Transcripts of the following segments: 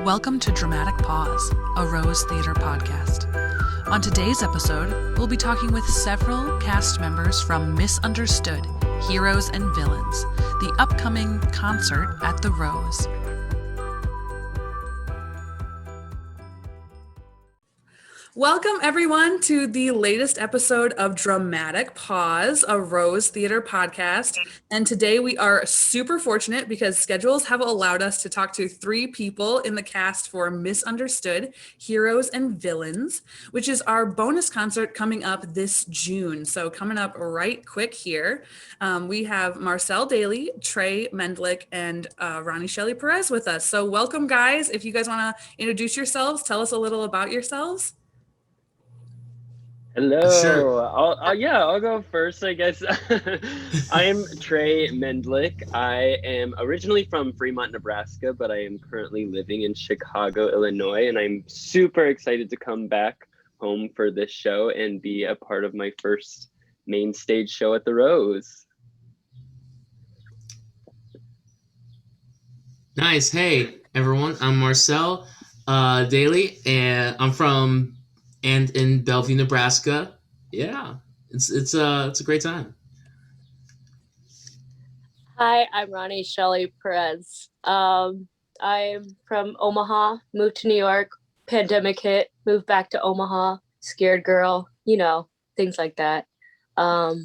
Welcome to Dramatic Pause, a Rose Theater podcast. On today's episode, we'll be talking with several cast members from Misunderstood, Heroes and Villains, the upcoming concert at the Rose. Welcome, everyone, to the latest episode of Dramatic Pause, a Rose Theater podcast. And today we are super fortunate because schedules have allowed us to talk to three people in the cast for Misunderstood, Heroes and Villains, which is our bonus concert coming up this June. So coming up right quick here, we have Marcel Daly, Trey Mendlik, and Ronnie Shelley Perez with us. So welcome, guys. If you guys want to introduce yourselves, tell us a little about yourselves. Hello. Sure. I'll go first, I guess. I'm Trey Mendlik. I am originally from Fremont, Nebraska, but I am currently living in Chicago, Illinois, and I'm super excited to come back home for this show and be a part of my first main stage show at the Rose. Nice. Hey, everyone. I'm Marcel Daly, and I'm in Bellevue, Nebraska. Yeah, it's a great time. Hi, I'm Ronnie Shelley Perez. I'm from Omaha, moved to New York, pandemic hit, moved back to Omaha, scared girl, things like that. But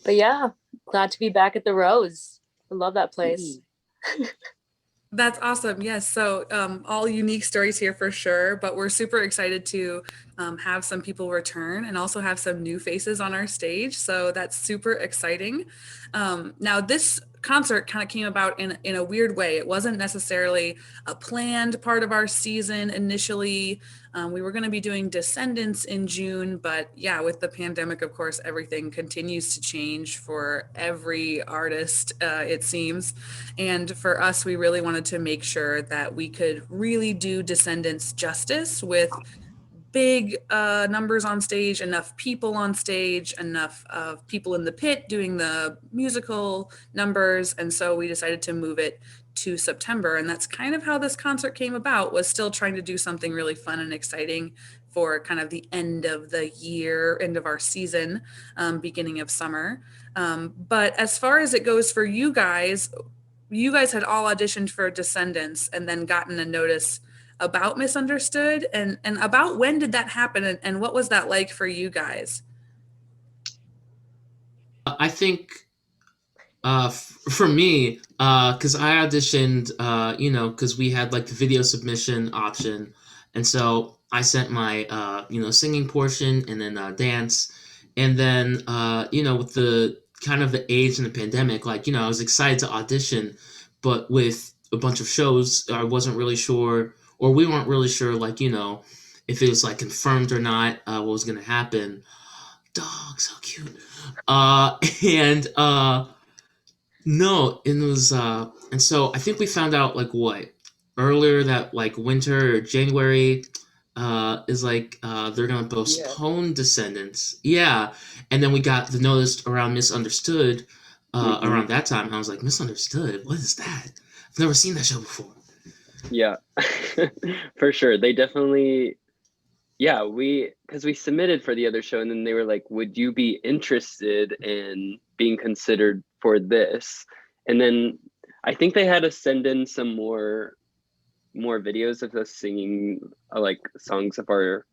yeah, glad to be back at the Rose. I love that place. That's awesome. Yes. So all unique stories here for sure, but we're super excited to have some people return and also have some new faces on our stage. So that's super exciting. Now this concert kind of came about in a weird way. It wasn't necessarily a planned part of our season initially. We were going to be doing Descendants in June, but yeah, with the pandemic, of course, everything continues to change for every artist, it seems. And for us, we really wanted to make sure that we could really do Descendants justice with big numbers on stage, enough people on stage, enough of people in the pit doing the musical numbers. And so we decided to move it to September. And that's kind of how this concert came about, was still trying to do something really fun and exciting for kind of the end of the year, end of our season, beginning of summer. But as far as it goes for you guys had all auditioned for Descendants and then gotten a notice about Misunderstood, and about when did that happen, and what was that like for you guys? I think for me, because I auditioned, because we had like the video submission option, and so I sent my singing portion and then dance, and then with the kind of the age and the pandemic, I was excited to audition, but with a bunch of shows, I wasn't really sure. Or we weren't really sure, if it was confirmed or not, what was gonna happen. Dog, so cute. No, it was, and so I think we found out earlier that winter or January, is they're gonna postpone Descendants. Yeah, and then we got the notice around Misunderstood, around that time, and I was like, Misunderstood? What is that? I've never seen that show before. Yeah, for sure. They definitely, because we submitted for the other show and then they were like, would you be interested in being considered for this? And then I think they had us send in some more videos of us singing songs of our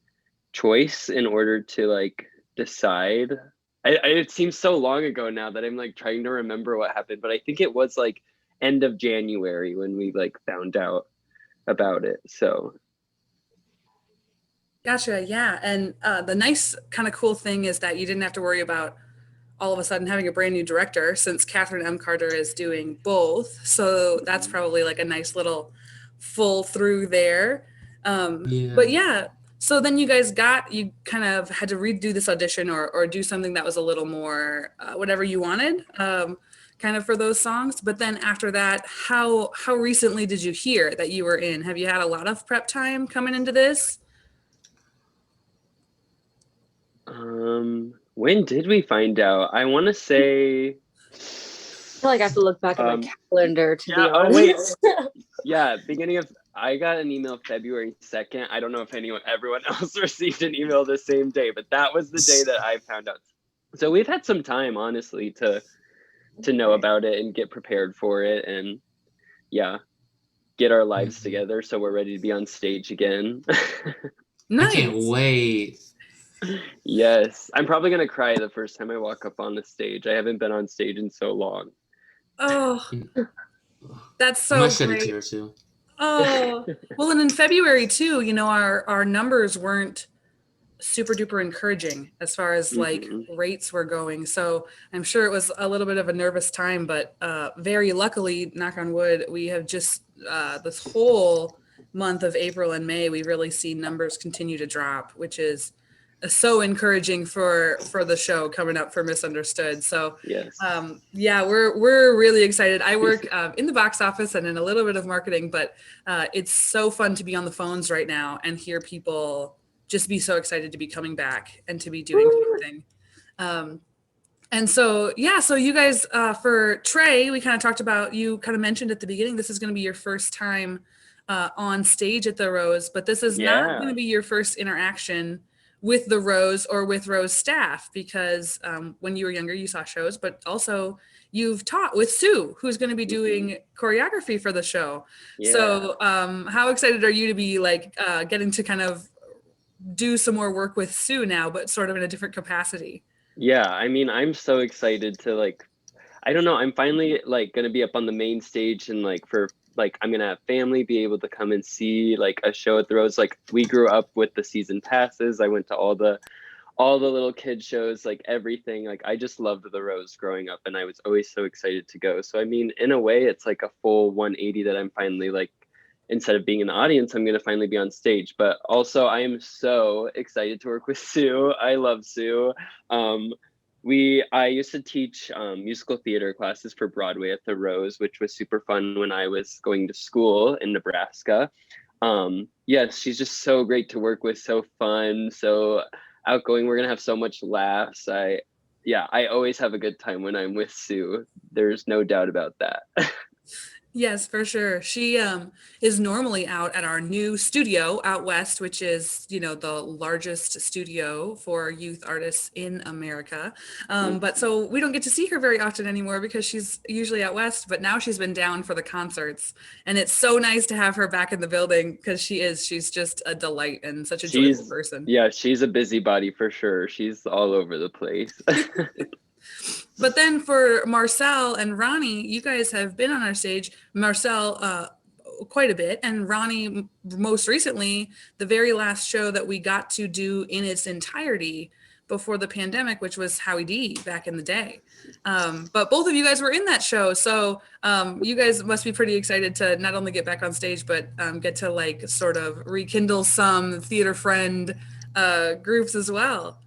choice in order to decide. It seems so long ago now that I'm trying to remember what happened, but I think it was end of January when we found out about it. So Gotcha. Yeah. And the nice kind of cool thing is that you didn't have to worry about all of a sudden having a brand new director, since Catherine M. Carter is doing both. So that's probably a nice little full through there. But yeah, so then you kind of had to redo this audition or do something that was a little more whatever you wanted, kind of for those songs. But then after that, how recently did you hear that you were in? Have you had a lot of prep time coming into this? When did we find out? I want to say, I feel like I have to look back at my calendar to be honest. Yeah, beginning of I got an email February 2nd. I don't know if everyone else received an email the same day, but that was the day that I found out. So we've had some time, honestly, to know about it and get prepared for it, and get our lives together so we're ready to be on stage again. Nice. I can't wait. Yes, I'm probably gonna cry the first time I walk up on the stage. I haven't been on stage in so long. Oh, that's I so might shed a great. tear too. Oh, well, and in February too, our numbers weren't super duper encouraging as far as like rates were going. So I'm sure it was a little bit of a nervous time, but very luckily, knock on wood, we have just this whole month of April and May, we really see numbers continue to drop, which is so encouraging for the show coming up for Misunderstood. So Yes. We're really excited. I work in the box office and in a little bit of marketing, but it's so fun to be on the phones right now and hear people just be so excited to be coming back and to be doing something. And so you guys, for Trey, we kind of talked about, you kind of mentioned at the beginning, this is going to be your first time on stage at the Rose, but this is not going to be your first interaction with the Rose or with Rose staff, because when you were younger, you saw shows, but also you've taught with Sue, who's going to be doing choreography for the show. Yeah. So how excited are you to be like getting to kind of do some more work with Sue now, but sort of in a different capacity? Yeah, I mean, I'm so excited to I don't know, I'm finally gonna be up on the main stage, and I'm gonna have family be able to come and see a show at the Rose. We grew up with the season passes. I went to all the little kid shows, everything. I just loved the Rose growing up, and I was always so excited to go. So I mean, in a way, it's like a full 180 that I'm finally instead of being in the audience, I'm going to finally be on stage. But also, I am so excited to work with Sue. I love Sue. I used to teach musical theater classes for Broadway at the Rose, which was super fun when I was going to school in Nebraska. Yes, she's just so great to work with, so fun, so outgoing. We're going to have so much laughs. I always have a good time when I'm with Sue. There's no doubt about that. Yes, for sure. She is normally out at our new studio out west, which is, the largest studio for youth artists in America. But so we don't get to see her very often anymore because she's usually out west, but now she's been down for the concerts. And it's so nice to have her back in the building because she's just a delight and such a joyful person. Yeah, she's a busybody for sure. She's all over the place. But then for Marcel and Ronnie, you guys have been on our stage. Marcel quite a bit, and Ronnie most recently, the very last show that we got to do in its entirety before the pandemic, which was Howie D back in the day. But both of you guys were in that show, so you guys must be pretty excited to not only get back on stage, but get to sort of rekindle some theater friend groups as well.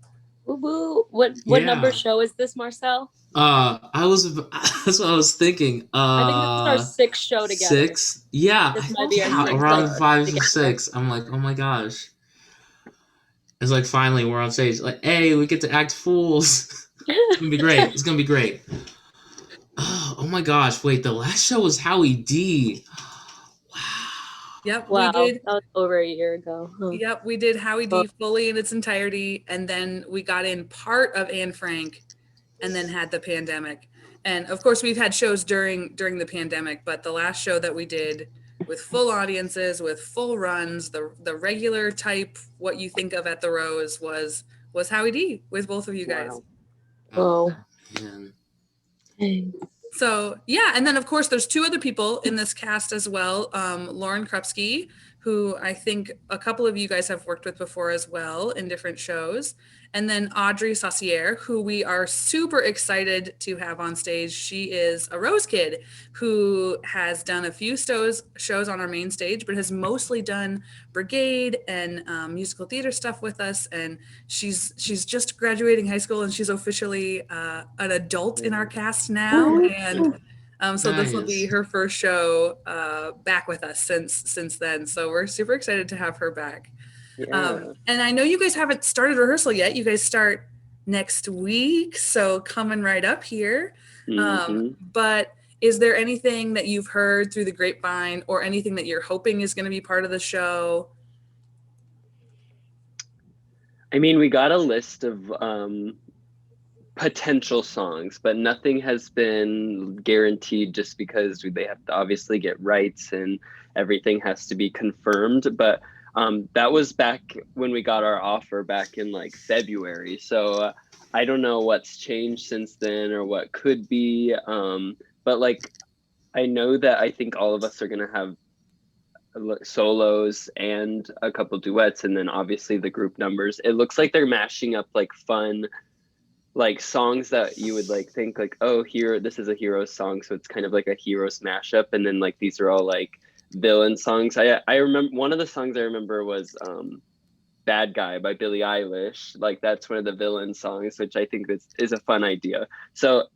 Woo-woo. What number show is this, Marcel? That's what I was thinking. I think this is our sixth show together. 6? Yeah. This might be our around 5 or 6. I'm like, oh my gosh. It's finally we're on stage. Hey, we get to act fools. It's gonna be great. It's gonna be great. Oh my gosh, wait, the last show was Howie D. Wow. Yep, wow, we did. That was over a year ago. Huh. Yep, we did Howie D fully in its entirety, and then we got in part of Anne Frank, and then had the pandemic. And of course, we've had shows during the pandemic, but the last show that we did with full audiences, with full runs, the regular type, what you think of at the Rose was Howie D with both of you guys. Wow. Man. So yeah, and then of course there's 2 other people in this cast as well. Lauren Krupski, who I think a couple of you guys have worked with before as well in different shows. And then Audrey Saucier, who we are super excited to have on stage. She is a Rose kid who has done a few shows on our main stage, but has mostly done Brigade and musical theater stuff with us. And she's just graduating high school, and she's officially an adult in our cast now. And so this will be her first show back with us since then. So we're super excited to have her back. Yeah. And I know you guys haven't started rehearsal yet. You guys start next week, so coming right up here. But is there anything that you've heard through the grapevine or anything that you're hoping is going to be part of the show? I mean, we got a list of potential songs, but nothing has been guaranteed just because they have to obviously get rights and everything has to be confirmed. But that was back when we got our offer back in like February. So I don't know what's changed since then or what could be. But like, I know that I think all of us are going to have solos and a couple duets, and then obviously the group numbers. It looks like they're mashing up like fun like songs that you would like think like, oh, here, this is a Heroes song, so it's kind of like a Heroes mashup, and then like these are all like villain songs. I remember one of the songs I remember was Bad Guy by Billie Eilish. Like that's one of the villain songs, which I think is a fun idea. So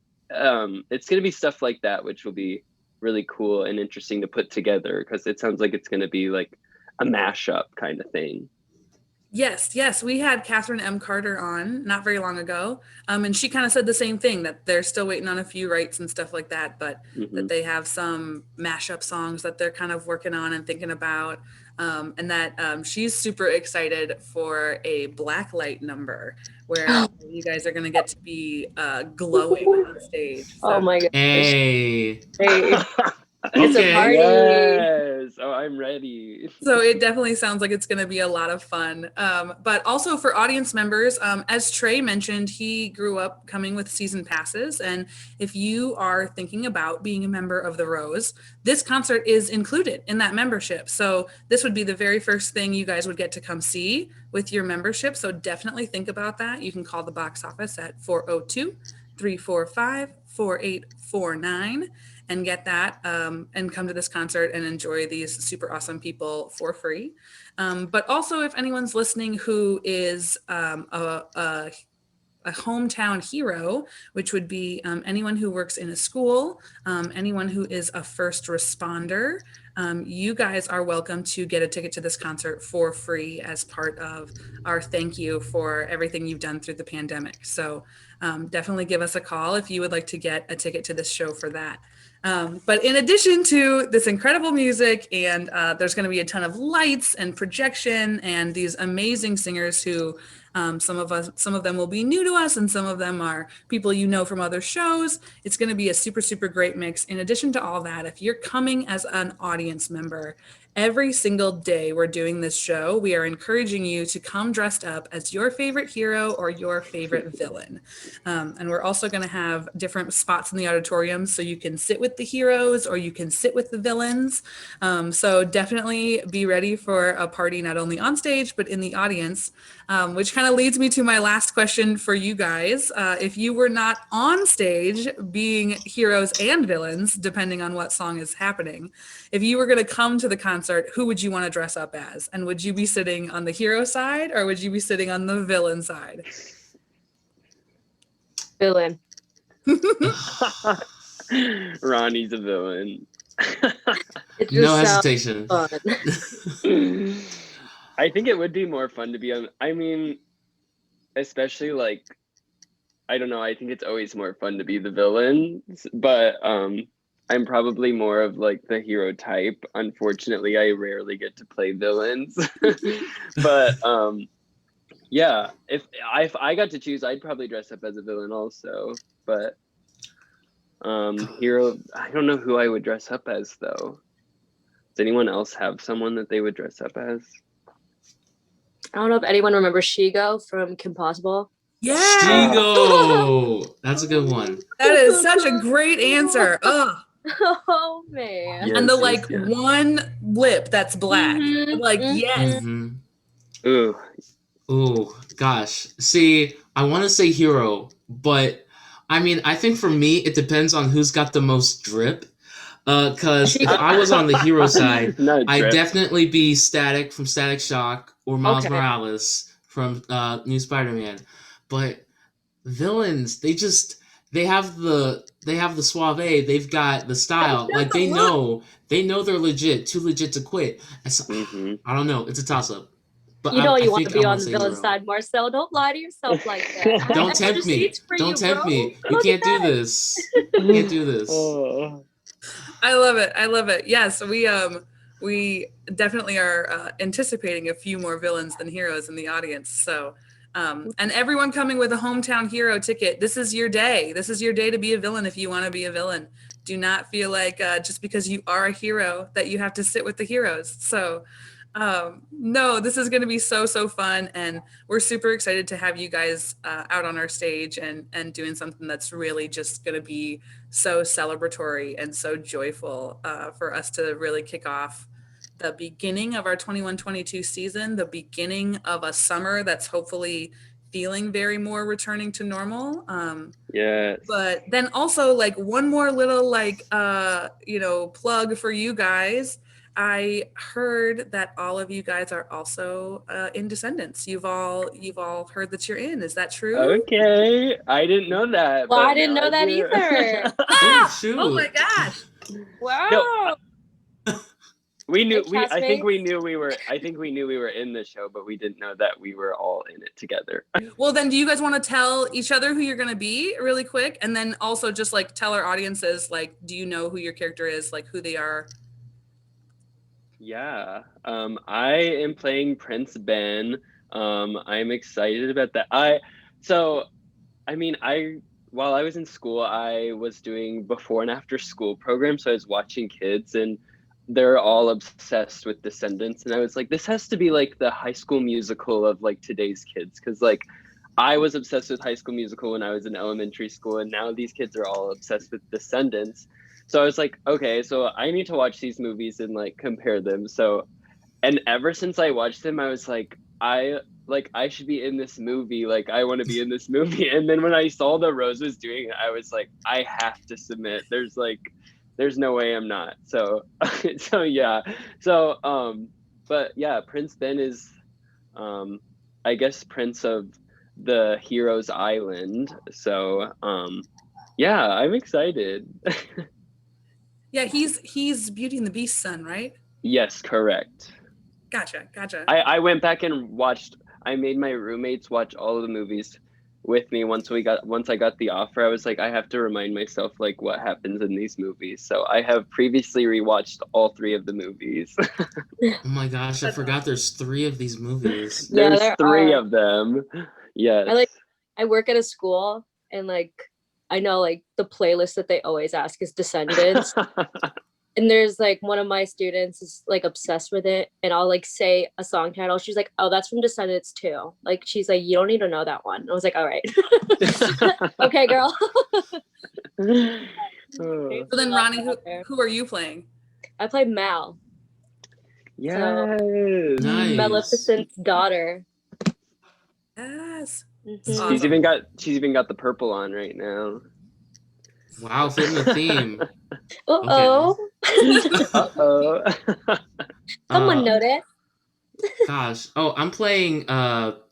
it's gonna be stuff like that, which will be really cool and interesting to put together, because it sounds like it's gonna be like a mashup kind of thing. Yes. We had Catherine M. Carter on not very long ago. And she kind of said the same thing, that they're still waiting on a few rights and stuff like that, but that they have some mashup songs that they're kind of working on and thinking about. And that she's super excited for a blacklight number where you guys are going to get to be glowing on stage. So. Oh my gosh. Hey. It's a party. Yes. Oh, I'm ready. So it definitely sounds like it's going to be a lot of fun. But also for audience members, as Trey mentioned, he grew up coming with season passes. And if you are thinking about being a member of the Rose, this concert is included in that membership. So this would be the very first thing you guys would get to come see with your membership. So definitely think about that. You can call the box office at 402-345-4849. and get that and come to this concert and enjoy these super awesome people for free. But also if anyone's listening who is a hometown hero, which would be anyone who works in a school, anyone who is a first responder, you guys are welcome to get a ticket to this concert for free as part of our thank you for everything you've done through the pandemic. So definitely give us a call if you would like to get a ticket to this show for that. But in addition to this incredible music, and there's going to be a ton of lights and projection and these amazing singers who some of them will be new to us and some of them are people you know from other shows. It's going to be a super, super great mix. In addition to all that, if you're coming as an audience member, every single day we're doing this show, we are encouraging you to come dressed up as your favorite hero or your favorite villain. And we're also going to have different spots in the auditorium so you can sit with the heroes or you can sit with the villains. So definitely be ready for a party not only on stage, but in the audience, which kind of leads me to my last question for you guys. If you were not on stage being heroes and villains, depending on what song is happening, if you were going to come to the concert, who would you want to dress up as? And would you be sitting on the hero side or would you be sitting on the villain side? Villain. Ronnie's a villain. No hesitation. I think it would be more fun to be on. I mean, especially like, I don't know. I think it's always more fun to be the villain, but I'm probably more of like the hero type. Unfortunately, I rarely get to play villains, but yeah, if I got to choose, I'd probably dress up as a villain also. But hero, I don't know who I would dress up as though. Does anyone else have someone that they would dress up as? I don't know if anyone remembers Shigo from Kim Possible. Yeah. Shigo! That's a good one. That is such a great answer. Ugh. Oh man. And the like one lip that's black. Like, yes. Ooh. Ooh, gosh. See, I want to say hero, but I mean, I think for me, it depends on who's got the most drip. Because if I was on the hero side, I'd definitely be Static from Static Shock or Miles Morales from New Spider-Man. But villains, they have the suave, they've got the style. Like they know they're legit, too legit to quit. I don't know, it's a toss-up. But you know you want to be on the villain side, Marcel. Don't lie to yourself like that. Don't tempt me. Don't tempt me. You can't do this. You can't do this. I love it. I love it. Yes, we definitely are anticipating a few more villains than heroes in the audience. So, and everyone coming with a hometown hero ticket. This is your day. This is your day to be a villain if you want to be a villain. Do not feel like just because you are a hero that you have to sit with the heroes. So, no, this is going to be so fun, and we're super excited to have you guys out on our stage and doing something that's really just going to be so celebratory and so joyful for us to really kick off the beginning of our 21-22 season, the beginning of a summer that's hopefully feeling very more returning to normal. Yes. But then also like one more little like plug for you guys. I heard that all of you guys are also in Descendants. You've all heard that you're in. Is that true? Okay, I didn't know that. Well, but I didn't now know that do. either. Oh, shoot. Oh my gosh. Wow. We knew. Hey, I think we castmates. knew we were. I think we knew we were in the show, but we didn't know that we were all in it together. Well, then do you guys want to tell each other who you're going to be really quick? And then also just like tell our audiences, like, do you know who your character is, like who they are? Yeah. I am playing Prince Ben. I'm excited about that. While I was in school, I was doing before and after school programs. So I was watching kids, and they're all obsessed with Descendants. And I was like, this has to be like the High School Musical of like today's kids. Cause like I was obsessed with High School Musical when I was in elementary school, and now these kids are all obsessed with Descendants. So I was like, okay, so I need to watch these movies and like compare them. So, and ever since I watched them, I was like, I should be in this movie. Like, I want to be in this movie. And then when I saw that Rose was doing it, I was like, I have to submit. There's no way I'm not. So, so yeah. So, but yeah, Prince Ben is, I guess, Prince of the Heroes Island. So, yeah, I'm excited. Yeah, he's Beauty and the Beast's son, right? Yes, correct. Gotcha. I went back and watched. I made my roommates watch all of the movies with me once I got the offer. I was like, I have to remind myself like what happens in these movies. So I have previously rewatched all 3 of the movies. Oh my gosh, I forgot there's 3 of these movies. Yeah, There's there 3 are. of them. Yes. I work at a school, and like I know like the playlist that they always ask is Descendants. And there's like one of my students is like obsessed with it, and I'll like say a song title. She's like, "Oh, that's from Descendants too." Like she's like, "You don't need to know that one." I was like, "All right, okay, girl." Oh, So then, Ronnie, who are you playing? I play Mal, yes. Nice. Maleficent's daughter. Yes. Mhm. Awesome. She's even got the purple on right now. Wow, fitting the theme. Uh-oh. Uh-oh. Someone noticed. Gosh. Oh, I'm playing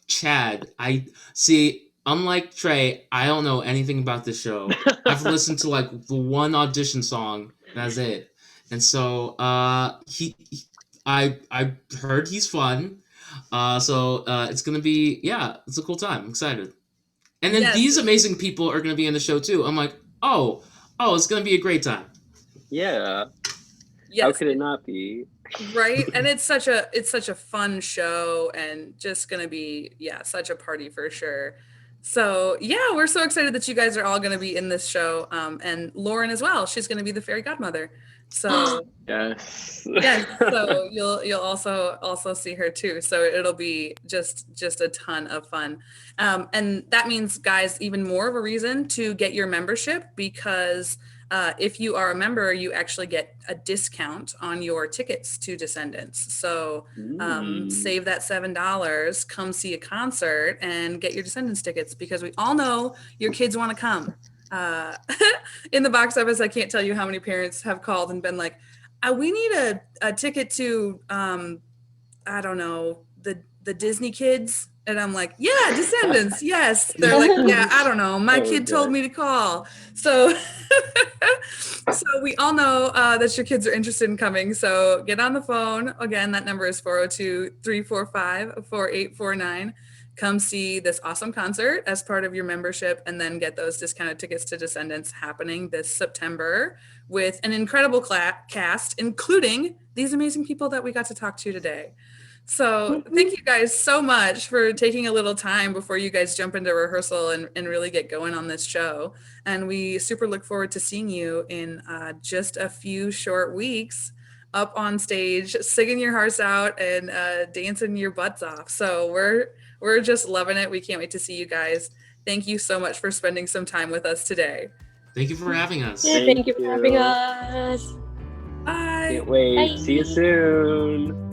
Chad. I see, unlike Trey, I don't know anything about the show. I've listened to like the one audition song, and that's it. And so I heard he's fun. So it's gonna be, yeah, it's a cool time. I'm excited. And then Yes. these amazing people are gonna be in the show too. I'm like, oh, it's gonna be a great time. Yeah. Yes. How could it not be? Right. And it's such a fun show, and just gonna be such a party for sure. So yeah, we're so excited that you guys are all gonna be in this show. And Lauren as well. She's gonna be the fairy godmother. So Yes. so you'll also see her too. So it'll be just a ton of fun. And that means, guys, even more of a reason to get your membership, because if you are a member, you actually get a discount on your tickets to Descendants. So save that $7, come see a concert, and get your Descendants tickets, because we all know your kids want to come. In the box office, I can't tell you how many parents have called and been like, we need a ticket to, I don't know, the Disney Kids. And I'm like, yeah, Descendants, yes. They're like, yeah, I don't know. My kid told me to call. So, so we all know that your kids are interested in coming. So get on the phone. Again, that number is 402-345-4849. come see this awesome concert as part of your membership, and then get those discounted tickets to Descendants happening this September with an incredible cast, including these amazing people that we got to talk to today. So thank you guys so much for taking a little time before you guys jump into rehearsal and really get going on this show. And we super look forward to seeing you in just a few short weeks up on stage, singing your hearts out and dancing your butts off. So we're just loving it. We can't wait to see you guys. Thank you so much for spending some time with us today. Thank you for having us. Yeah, thank you for having us. Bye. Can't wait. Bye. See you soon.